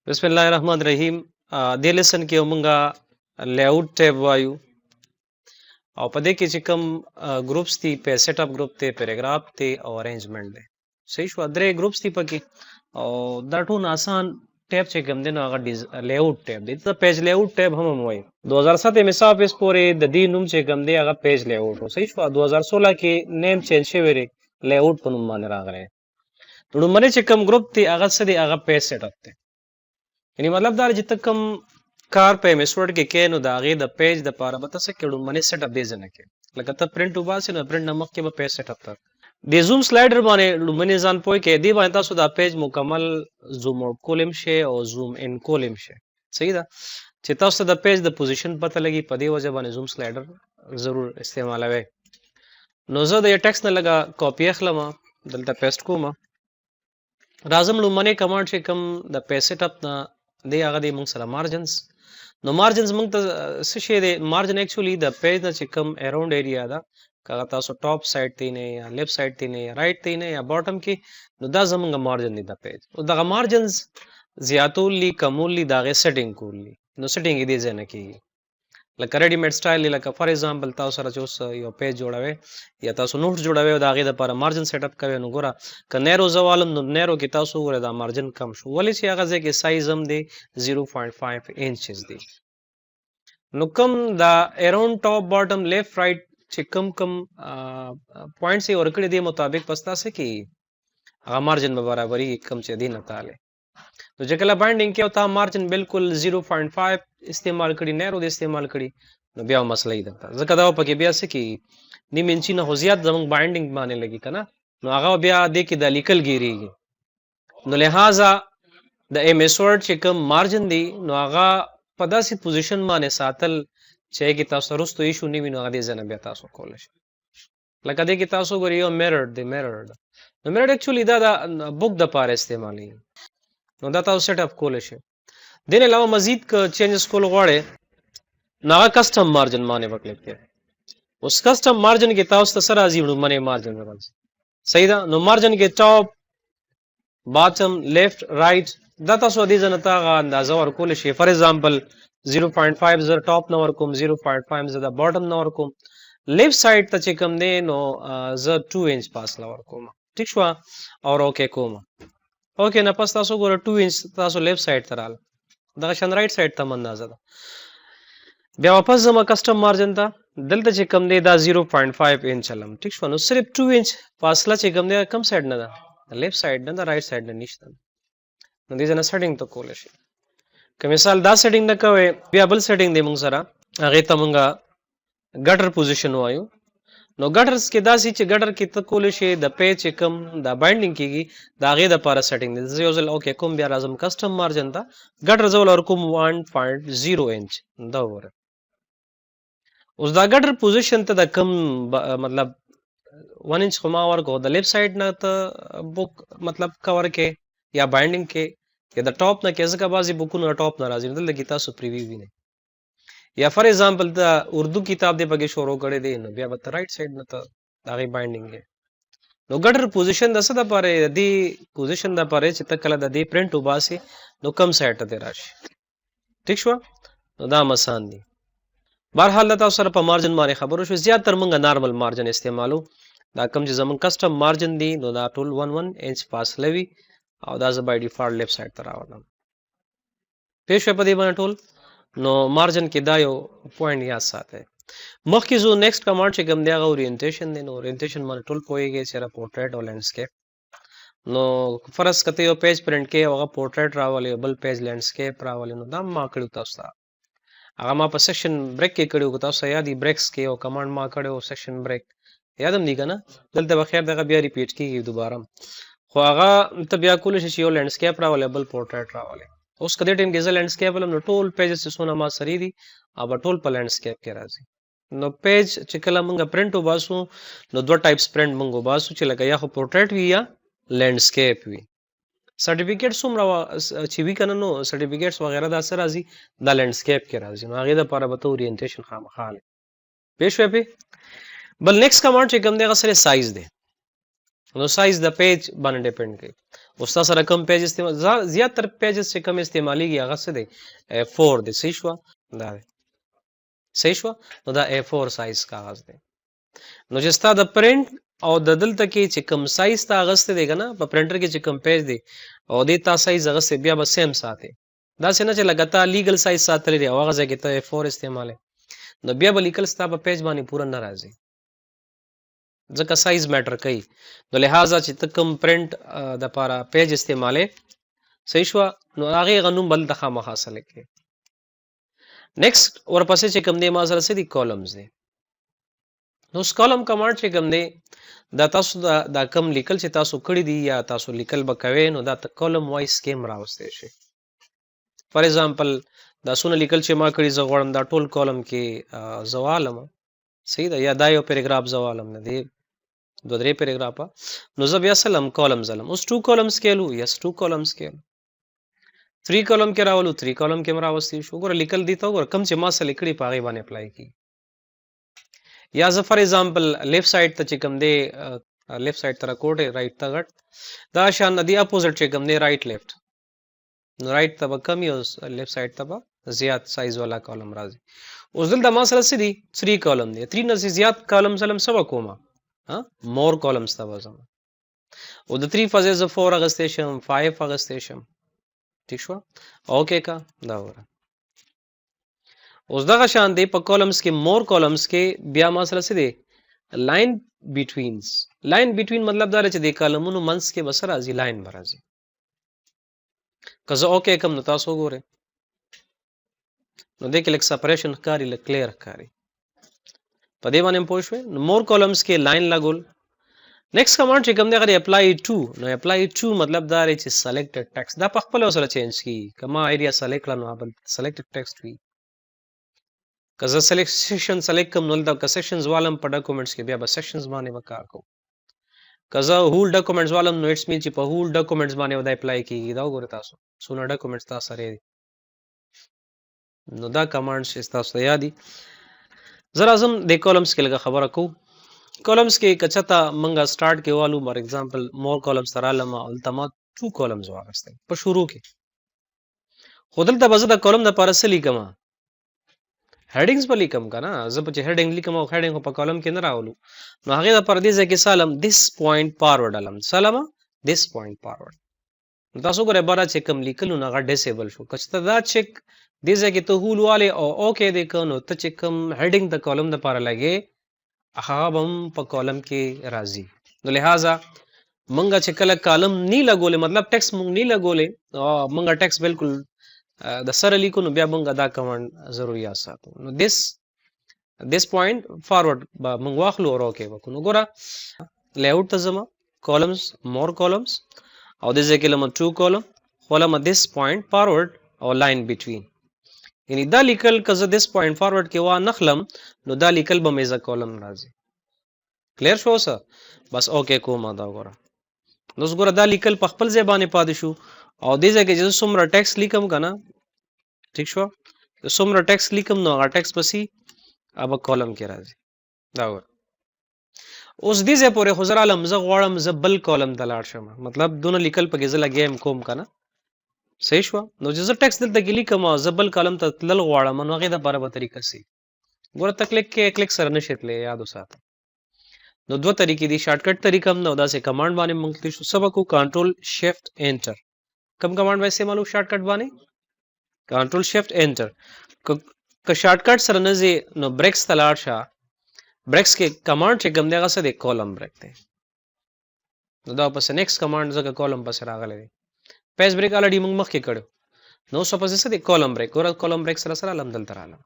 بسم الله الرحمن الرحیم. دې لیسن کې موږ لیاوټ ټیب وایو او په دې کې چې کوم ګروپس دي په سیټ اپ ګروپ ته پیراګراف ته او ارینجمنت دی. صحیح شو. درې ګروپس دي پکې او دا ټول آسان ټیب چې کوم دی نو هغه لیاوټ ټیب دی. ته پیج لیاوټ ټیب هم وایي. 2007 میثاق اس پورې د دې نوم چې کوم دی هغه پیج لیاوټ و. صحیح شو. 2016 کې نیم چینج شوی دی لیاوټ په نوم باندې راغلی. نو مری چې کوم ګروپ دی هغه څه دی هغه پیج سیټ اپ دی. یعنی مطلب دا چې ته کوم کار په ایم ایس ورډ کې کې نو دا غي د پیج د پاره به تاسو کې منې سیټ اپ دی ځنه کې لکه ته پرینټ وباسي نو پرینټ نمک کې به پیج سیټ اپ تر د زوم سلایډر باندې لومنې ځان پوي کې دی باندې تاسو دا پیج مکمل زوم آوټ کولم شي او زوم ان کولم شي. صحیح ده چې تاسو د پیج د پوزیشن پته لګي په دې وجه باندې زوم سلایډر ضرور استعمالوي. نو زه د ټیکس نه لګا کاپی اخلم دلته پیسټ کوم راځم لومنې کمانډ چې کوم د پیج سیټ اپ نه دی هغه دی موږ سره مارجنز. نو مارجنز موږ ته څه شی دی مارجن اکچولی د پیج نه چې کوم اراوند ایریا ده که تاسو ټاپ سایډ تی نه یا لیفت سایډ تی نه یا رائټ تی نه یا باټم کې نو دا زموږ مارجن دی د پیج. او دغه مارجنز زیاتولی کمولی دغه سیټینګ کولی نو سیټینګ دې ځنه کیږي لکه ریډی میډ سټایل لکه فار ایگزامپل تاسو سره چې اوس یو پیج جوړوي یا تاسو نوټ جوړوي او دا غي د لپاره مارجن سیټ اپ کوي نو ګوره ک نیرو زوالم نو نیرو کې تاسو ګوره دا مارجن کم شو ولې چې هغه ځکه سایز هم دی 0.5 انچز دی. نو کم دا اراوند ټاپ باټم لیفت رائټ چې کم پوینټس یې ورکړي دی مطابق پستا سه کې هغه مارجن به برابرۍ کم چې دی نه تاله. نو چې کله بایندینګ کې او تا مارجن بالکل 0.5 استعمال کړي نیرو د استعمال کړي نو بیا مسله ده ځکه دا پکې بیا څه کې نیم انچي نه زیات زموږ بایندینګ باندې لګي کنه نو هغه بیا د کې د لیکل ګیریږي. نو لہذا د ایم ایس ورډ چې کوم مارجن دی نو هغه په داسې پوزیشن باندې ساتل چې کې تاسو رستو ایشو نیوي نو هغه ځنه بیا تاسو کول شي لکه دې کې تاسو ګورئ یو میرر دی میرر نو میرر اکچولی دا د بوک د پاره استعمالي نو دا تاسو سیټ اپ کول شي. دین علاوه مزید ک چینجز کول غواړي نو کسٹم مارجن باندې وکړئ کې اوس کسٹم مارجن کې تاسو ته سره راځي نو باندې مارجن راځي. صحیح ده. نو مارجن کې ټاپ باټم لیفت رائټ دا تاسو دې ځنه تا اندازه ورکول شي. فار ایگزامپل 0.5 زر ټاپ نو ورکوم 0.5 زر د باټم نو ورکوم لیفت سایډ ته چې کوم دی نو زر 2 انچ فاصله ورکوم. ټیک شو او اوکے کوم اوکے نه پس تاسو ګوره 2 انچ تاسو لیفت سایډ ته رال دغه شان رائټ سایډ ته اندازه ده بیا واپس زما کسٹم مارجن ته دلته چې کم دی دا 0.5 انچ علم. ټیک شو. نو صرف 2 انچ فاصله چې کم دی کم سایډ نه ده لیفت سایډ نه ده رائټ سایډ نه نشته نو دې ځنه سیټینګ ته کول شي. که مثال دا سیټینګ نه کوي بیا بل سیټینګ دی موږ سره هغه ته موږ ګټر پوزیشن وایو. نو ګټرز کې داسې چې ګټر کې ته کول شي د پیج کم دا بایندینګ کیږي دا غي د پاره سیټینګ دی زه یوزل اوکے کوم بیا راځم کسٹم مارجن ته ګټر زول ور کوم 1.0 انچ دا وره. اوس دا ګټر پوزیشن ته د کم مطلب 1 انچ خو ما ورکو د لیفت سایډ نه ته بوک مطلب کور کې یا بایندینګ کې یا د ټاپ نه کې ځکه بازي بوکونو ټاپ نه راځي دلته کې تاسو پریویو وینئ یا فار ایگزامپل دا اردو کتاب دی پکې شروع کړي دی نو بیا به رائټ سایډ نه ته دغه بایندینګ دی. نو ګټر پوزیشن د څه د پاره دی پوزیشن د پاره چې ته کله د دې پرینټ وباسي نو کم سایډ ته راشي. ټیک شو. نو دا مسان دي. بهرحال تاسو سره په مارجن باندې خبرو شو زیات تر مونږه نارمل مارجن استعمالو دا کم چې زمون کسٹم مارجن دی نو دا ټول 1 انچ فاصله وی او دا ز بای ډیفالت لیفت سایډ ته راوړم پېښ په دې باندې ټول نو مارجن کې دا یو پوینټ یاد ساتئ. مخکې زو نیکسٹ کمانډ چې کوم دی هغه اورینټیشن دی نو اورینټیشن باندې ټول پويږي چې را پورټریټ او لینډسکیپ نو فرض کته یو پیج پرینټ کې هغه پورټریټ راولي بل پیج لینډسکیپ راولي نو دا ما کړو تاسو هغه ما په سیکشن بریک کې کړو تاسو یادې بریکس کې او کمانډ ما کړو سیکشن بریک یادم دی کنه دلته بخیر دغه بیا ریپیټ کیږي دوباره خو هغه ته بیا کول شي یو لینډسکیپ راولي بل پورټریټ راولي. اوس کدی ټیم کې ز لینډسکیپ ولم نو ټول پیجز سونه ما سری دي او ټول په لینډسکیپ کې راځي. نو پیج چې کله موږ پرینټ وباسو نو دوه ټایپس پرینټ موږ وباسو چې لکه یا خو پورټریټ وی یا لینډسکیپ وی. سرټیفیکیټس هم را چې وی کنه نو سرټیفیکیټس وغیرہ دا سره راځي دا لینډسکیپ کې راځي نو هغه د لپاره به اورینټیشن خامخاله پېښ وي. بل نیکسٹ کمانډ چې کوم دی هغه سره سایز دی نو سایز د پیج باندې ډیپند کوي. اوس تاسو سره کم پیج استعمال زیات تر پیجز چې کم استعماليږي هغه څه دی A4 دی صحیح شو دا دی صحیح شو نو دا A4 سایز کاغذ دی نو چې ستا د پرنٹ او د دلته کې چې کم سایز تا اغسته دی کنه په پرنټر کې چې کم پیج دی او د تا سایز اغسته بیا به سیم ساتي دا څنګه چې لګتا لیګل سایز ساتل دی او هغه ځکه ته A4 استعماله نو بیا به لیکل ستا په پیج باندې پورا نه راځي ځکه سایز میټر کوي نو لہذا چې ته کم پرنٹ د لپاره پیج استعماله صحیح شو نو هغه غنوم بل د خامخا حاصل کې نیکسٹ ورپسې چې کم دی ما سره سدي کالمز دی نو اس کالم کمانډ چې کم دی دا تاسو دا کم لیکل چې تاسو کړی دی یا تاسو لیکل بکوي نو دا کالم وایس سکیم راوستي شي فار ایگزامپل دا سونه لیکل چې ما کړی زه غواړم دا ټول کالم کې زوالم صحیح ده یا دا یو پیراګراف زوالم نه دی دو درې پیراګرافه نو زه بیا سلام کالم زلم اوس 2 کالمز کېلو یس 2 کالمز کېلو 3 کالم کې راولو 3 کالم کې راوستي شو ګور لیکل دی ته ګور کم چې ما سره لیکړي پاغي باندې اپلای کی یا زه فار ایگزامپل لیفت سایډ ته چې کم دی لیفت سایډ تر کوټه رائټ ته غټ دا شان دی اپوزټ چې کم دی رائټ لیفت نو رائټ ته کم یو لیفت سایډ ته زیات سایز والا کالم راځي اوس دلته ما سره سدي 3 کالم دی 3 نه زیات کالم سلام سوا کومه ها مور کالمز ته وځم او د 3 فازز 4 اگستیشن 5 اگستیشن ٹھیک شو اوکے کا دا وره اوس دغه شان دی په کالمز کې مور کالمز کې بیا ما سره سدي لاین بیټوینز لاین بیټوین مطلب دا چې د کالمونو منس کې بسر راځي لاین برازي کزه اوکے کم نو تاسو ګوره نو د کې لیک سپریشن ښکاری لیک کلیر ښکاری په دې باندې پوه شو نو مور کالمز کې لاین لګول نیکسٹ کمانډ چې کوم دی غره اپلای ټو نو اپلای ټو مطلب دا لري چې سلیکټډ ټیکسټ دا په خپل سره چینج کی کما ایریا سلیکټ کړه نو بل سلیکټډ ټیکسټ وی کزه سلیکشن سلیکټ کوم نو دا سیکشنز والم په ډاکومېنټس کې بیا به سیکشنز باندې وکړ کو کزه هول ډاکومېنټس والم نو اټس مین چې په هول ډاکومېنټس باندې ودا اپلای کیږي دا وګوره تاسو سونه ډاکومېنټس تاسو سره نو دا کمانډ چې تاسو ته یادي زرا اعظم د کالمز کې لګه خبره کو کالمز کې کچتا منګه سٹارټ کې والو فار ایگزامپل مور کالمز تر علامه التما 2 کالمز واغسته په شروع کې خودل ته بزه د کالم د پارسلی کما هډینګز په لیکم کنه زه په هډینګ لیکم او هډینګ په کالم کې نه راولو نو هغه د پردیزه کې سلام this point forward علم سلام this point forward تاسو ګره بارا چې کوم لیکلو نه غ ډیسیبل شو کچته دا چیک دیزه کې ته هول والے او اوکے د کنو ته چې کوم هډینګ د کالم د پاره لګي هغه هم په کالم کې راځي نو لہذا منګه چې کله کالم نی لګولې مطلب ټیکس مونږ نی لګولې او منګه ټیکس بالکل د سره لیکو نو بیا منګه دا کمانډ ضروري ساتو نو this point forward منګ واخلو او اوکے وکړو ګوره لیاوټ ته زما columns more columns او د ځکه لمه 2 column ولما this point forward او line between یعنی دا لیکل کزه this point forward کې وا نخلم نو دا لیکل به میزه کالم راځي کلیر شو سر بس اوکے کومه دا ګوره نو ګوره دا لیکل په خپل ځای باندې پاد شو او دې ځکه چې څومره ټیکس لیکم کنه ٹھیک شو څومره ټیکس لیکم نو هغه ټیکس پسی اب کالم کې راځي دا ګوره اوس دې ځای پورې خزر عالم زه غواړم زبل کالم دلاړ شم مطلب دونه لیکل په غزله گیم کوم کنه صحیح شو نو چې زه ټیکس دلته کې لیکم زبل کالم ته تلل غواړم نو هغه د برابر طریقه سي ګوره تکلیک کې کلیک سره نشیتلې یاد وساته نو دوه طریقې دي شارټ کټ طریقه هم نو دا سه کمانډ باندې مونږ شو سبا کو کنټرول شیفت انټر کم کمانډ وایسه مالو شارټ کټ باندې کنټرول شیفت انټر ک شارټ کټ سره نه زی نو بریکس تلاړ شه بریکس کې کمانډ چې کوم دیغه سره د کالم بریک دی نو دا پس نیکسٹ کمانډ زګه کالم پس راغلی دی پیج بریک الډی موږ مخ کې کړو نو سو پس سره د کالم بریک اور کالم بریک سره سره لم دل تراله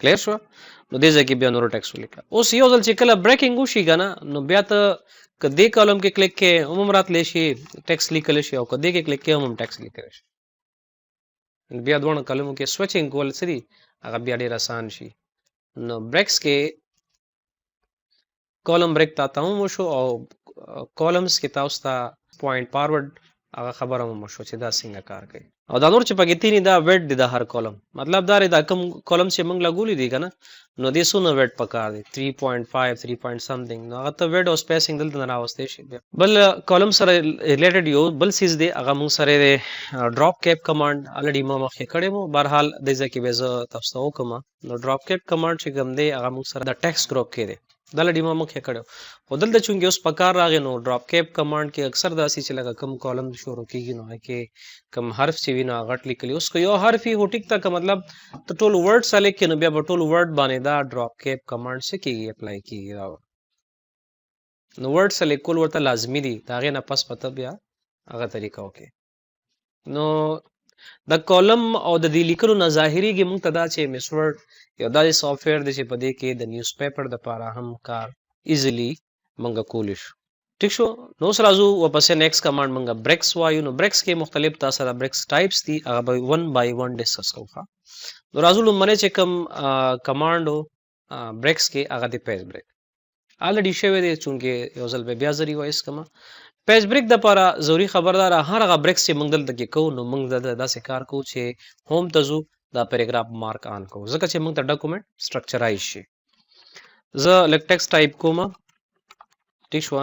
کلیر شو نو دې ځکه بیا نور ټیکس ولیکه اوس یو ځل چې کله بریکینګ وشي غنا نو بیا ته کدی کالم کې کلیک کې عموم رات لشي ټیکس لیکل شي او کدی کې کلیک کې عموم ټیکس لیکل شي بیا دوه کلمو کې سوئچینګ کول سری هغه بیا ډیر آسان شي نو بریکس کې کالم بریک تا تمام شو او کالمز کې تاسو ته پوینټ فارورډ هغه خبره مو شو چې دا څنګه کار کوي او دا نور چې پکې تینی دا ویټ دی د هر کولم مطلب دا دا کم کولم چې موږ لګولې دي کنه نو دې سونه ویټ پکار دی 3.5 3 پوینټ سمثینګ نو هغه ته ویټ او سپیسینګ دلته نه راوستي شي بل کولم سره ریلیټډ یو بل سیز دی هغه موږ سره ډراپ کیپ کمانډ الریډي ما مخکې کړی مو بهرحال د ځکه به زه تاسو ته وکم نو ډراپ کیپ کمانډ چې کوم دی هغه موږ سره د ټیکست ګروپ کې دی دا لډی ما مخکې کړو خو دلته چونګې اوس پکار راغی نو ډراپ کیپ کمانډ کې اکثر داسې چې لکه کم کالم شروع کیږي نو کې کم حرف چې وینا غټ لیکلی اوس کو یو حرف هی هټیک تا مطلب ته ټول ورډ سره کې نو بیا په ټول ورډ باندې دا ډراپ کیپ کمانډ څه کیږي اپلای کیږي نو ورډ سره کول ورته لازمی دي دا غي نه پس پته بیا هغه طریقه وکي نو د کالم او د دې لیکلو نه ظاهريږي مونږ ته دا چې مسورډ یو داسې سافټویر دی چې په دې کې د نیوز پیپر د لپاره هم کار ایزیلی مونږ کولی شو ٹھیک شو نو سره راځو واپس نیکسٹ کمانډ مونږ بریکس وایو نو بریکس کې مختلف تاسو د بریکس ټایپس دي هغه به 1 بای 1 ډیسکس کوو نو راځو لمنه چې کوم کمانډ بریکس کې هغه دی پیج بریک الریډي شوی دی چونکه یو ځل به بیا ځری وایس کما پیج بریک د لپاره ضروری خبردار هر هغه بریکس چې موږ دلته کې کوو نو موږ داسې کار کوو چې هوم ته ځو دا پیراګراف مارک آن کوو ځکه چې موږ ته ډاکومنټ سټرکچرایز شي زه لک ټیکسټ ټایپ کوم ٹھیک شو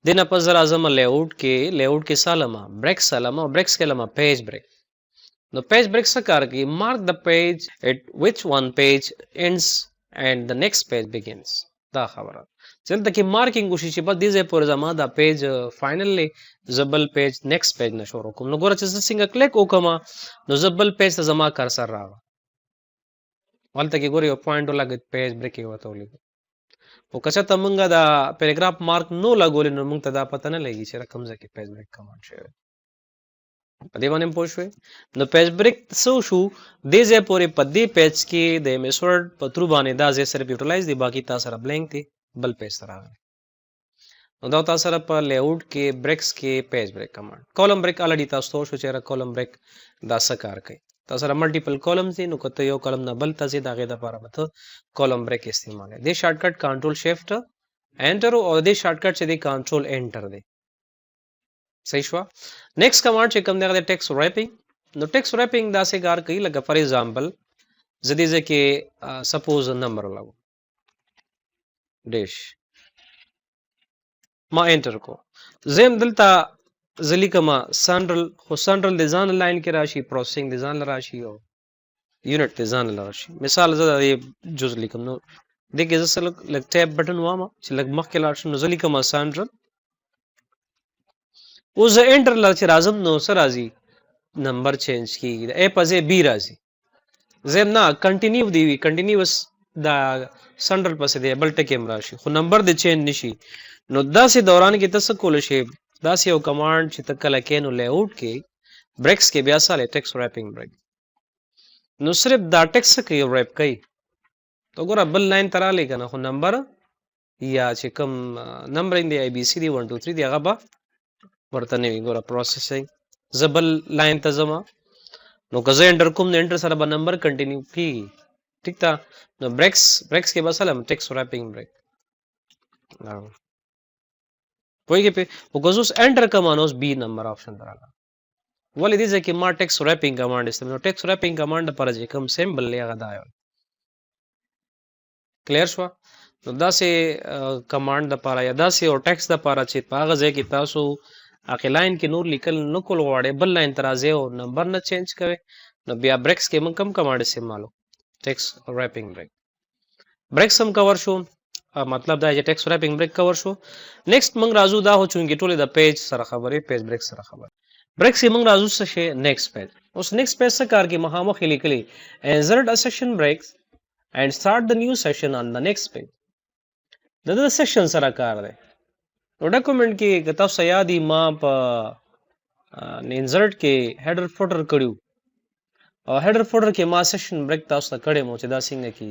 دنه په زرا اعظم لیاوټ کې سالما بریک کې لما پیج بریک نو پیج بریک څه کار کوي مارک د پیج at which one page ends and the next page begins دا خبره چلته کې مارکینګ وشي چې په دې ځای پورې زما دا پیج فائنلی زبل پیج نیکسټ پیج نه شروع کوم نو ګوره چې څنګه کلیک وکم نو زبل پیج ته زما کرسر راغی ولته کې ګوره یو پوینټ لګید پیج بریک وته ولګ او کچا ته مونږه دا پیراګراف مارک نو لګول نو مونږ ته دا پته نه لګي چې رقم ځکه پیج بریک کمانډ شوی په دې باندې پوښوي نو پیج بریک څه شو دې ځای پورې په دې پیج کې د میسورډ په تر باندې دا ځای سره یوټیلایز دی باقی تاسو سره بلینک دی بل پیج سره راغلی نو دا تاسو سره په لیاوټ کې بریکس کې پیج بریک کمانډ کولم بریک الریډي تاسو ته شو چې را کولم بریک دا څه کار کوي تاسو سره ملټیپل کولمز دي نو کته یو کولم نه بل تاسو دا غي د لپاره مته کولم بریک استعمال دی شارټ کټ کنټرول شیفټ انټر او دې شارټ کټ چې دی کنټرول انټر دی صحیح شو نیکسٹ کمانډ چې کوم دی د ټیکسټ ریپینګ نو ټیکسټ ریپینګ دا څه کار کوي لکه فار ایگزامپل زدي ځکه سپوز نمبر لګو ډیش ما انټر کو زم دلته زلی کما سنټرل خو سنټرل د ځان لاین کې راشي پروسیسینګ د ځان راشي او یونټ د ځان راشي مثال زه د جز لیکم نو دغه زه لک ټیپ بٹن وامه چې لک مخکې لاړ شم نو زلی کما سنټرل او زه انټر لا چې راځم نو سره راځي نمبر چینج کیږي د ا پځه بی راځي زم نه کنټینیو دی کنټینیوس دا سنټرل پسې دی بل ټکم راشي خو نمبر د چینج نشي نو داسې دوران کې تاسو کول شي داسې یو کمانډ چې تکله کې نو لیاوټ کې بریکس کې بیا ساله ټیکسټ ریپینګ بریک نو صرف دا ټیکسټ کې ریپ کوي تو ګور بل لاین ترا لګنه خو نمبر یا چې کوم نمبرینګ دی ای بی سی دی 1 2 3 دی هغه به ورته نه وی ګور پروسیسینګ زبل لاین ته زما نو که زه انټر کوم نو انټر سره به نمبر کنټینیو کی ٹھیک تا نو بریکس کې به سلام ټیکسټ ریپینګ بریک پوهیږي په وګزوس انټر کمانوس بی نمبر آپشن دراله ولې دې ځکه ما ټیکسټ ریپینګ کمانډ استعمال نو ټیکسټ ریپینګ کمانډ پر ځکه کوم سیمبل لګا دا یو کلیر شو نو دا سه کمانډ د پاره یا دا سه او ټیکسټ د پاره چې پاغه ځکه تاسو اخی لاین کې نور لیکل نو کول غواړي بل لاین ترازه او نمبر نه چینج کوي نو بیا بریکس کې موږ کم کمانډ استعمالو ټیکسټ ریپینګ بریک بریکس هم کور شو مطلب دا چې ټیکسټ ریپینګ بریک کور شو نیکسٹ موږ راځو دا هو چونګې ټوله د پیج سره خبرې پیج بریک سره خبر بریکس موږ راځو څه شي نیکسٹ پیج اوس نیکسٹ پیج څه کار کې مخامخ لیکلي insert a section breaks and start the new session on the next page دا د سیشن سره کار دی نو ډاکومنټ کې تاسو یادې ما په انسرټ کې هیډر فوټر کړیو او هیډر فوټر کې ما سیشن بریک تاسو ته کړی مو چې دا څنګه کی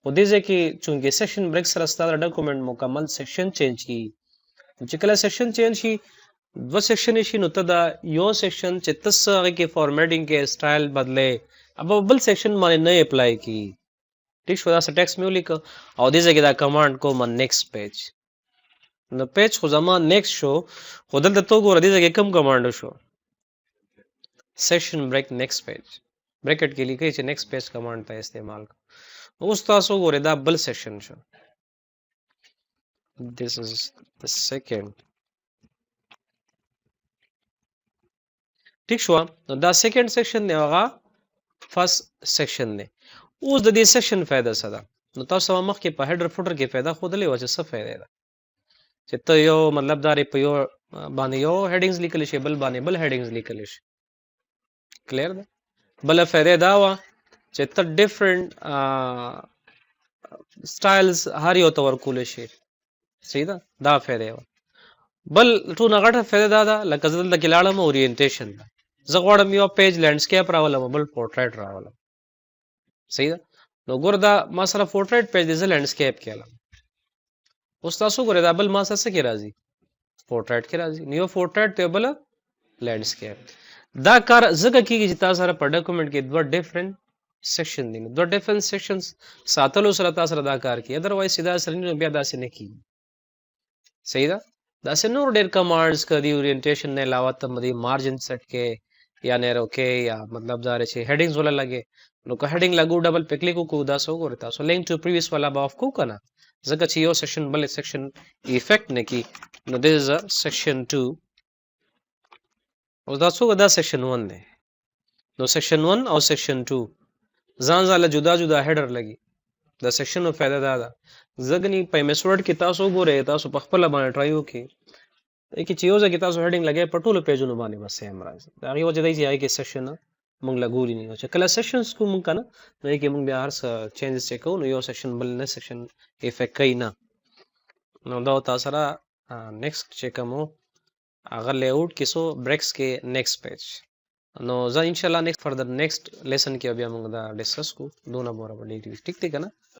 په دې ځکه چې سیشن بریک سره ستاسو ډاکومنټ مکمل سیکشن چینج کی چې کله سیکشن چینج شي دو سیکشن شي نو ته دا یو سیکشن چې تاسو هغه کې فارمیټینګ کې سټایل بدله اب بل سیکشن باندې نه اپلای کی ٹھیک شو دا ټیکسټ مې ولیک او دې ځکه دا کمانډ کوم نیکسٹ پیج نو پیج خو زما نیکسٹ شو خو دلته تو ګور دې ځکه کم کمانډ شو section break next page bracket کې لیکي چې next page command ته استعمال اوس تاسو ګورئ دا بل سیکشن شو this is the second ٹھیک شو نو دا سیکنډ سیکشن دی هغه فرست سیکشن دی اوس د دې سیکشن فائدہ څه ده نو تاسو مخکې په هډر فوټر کې فائدہ خودلې و چې څه فائدہ ده چې ته یو مطلب داري په یو باندې یو هډینګز لیکل شي بل باندې بل هډینګز لیکل شي کلیر ده بل فائدہ دا و چې ته ډیفرنٹ سټایلز هر یو تور کول شي صحیح ده دا فائدہ و بل ټول غټه فائدہ دا ده لکه زدل د کلاړم اورینټیشن زه غواړم یو پیج لینډسکیپ راولم بل پورټریټ راولم صحیح ده نو ګور دا ما سره پورټریټ پیج دی زه لینډسکیپ کېلم اوس تاسو ګورئ دا بل ما سره څه کې راځي پورټریټ کې راځي نیو پورټریټ ته بل لینډسکیپ دا کار زګه کیږي چې تاسو سره په ډاکومېنټ کې دوه ډیفرنٹ سیکشن دي نو دوه ډیفرنٹ سیکشنز ساتلو سره تاسو سره دا کار کوي ادروایز سیدا سره نه بیا داسې نه کیږي صحیح ده داسې نور ډېر کمانډز کدي اورینټیشن نه علاوه ته مدي مارجن سیټ کې یا نیرو کې یا مطلب دا چې هډینګز ولا لګي نو که هډینګ لګو ډبل په کلیک کو دا سو ګور تاسو لینک ټو پریویس والا باف کو کنه ځکه چې یو سیکشن بل سیکشن افیکټ نه کی نو دس از ا سیکشن 2 او دا څو دا سیکشن 1 دی نو سیکشن 1 او سیکشن 2 ځان ځاله جدا جدا هډر لګي دا سیکشن نو فائدہ دا ده زګنی په میسورډ کې تاسو ګورئ تاسو په خپل باندې ټرای وکړئ کې چې یو ځکه تاسو هډینګ لګای په ټولو پیجونو باندې بس سیم راځي دا یو وجه دی چې هغه کې سیکشن مونږ لګوري نه چې کله سیکشنز کو مونږ کنه نو کې مونږ بیا هر څه چینجز چک کوو نو یو سیکشن بل نه سیکشن افیکټ کوي نه نو دا تاسو سره نیکست چې کوم هغه لیاوټ کې سو بریکس کې نیکست پیج نو زه ان شاء الله نیکست فردر نیکست لیسن کې بیا موږ دا ډیسکس کو دونه مور باندې ټیک ټیک کنه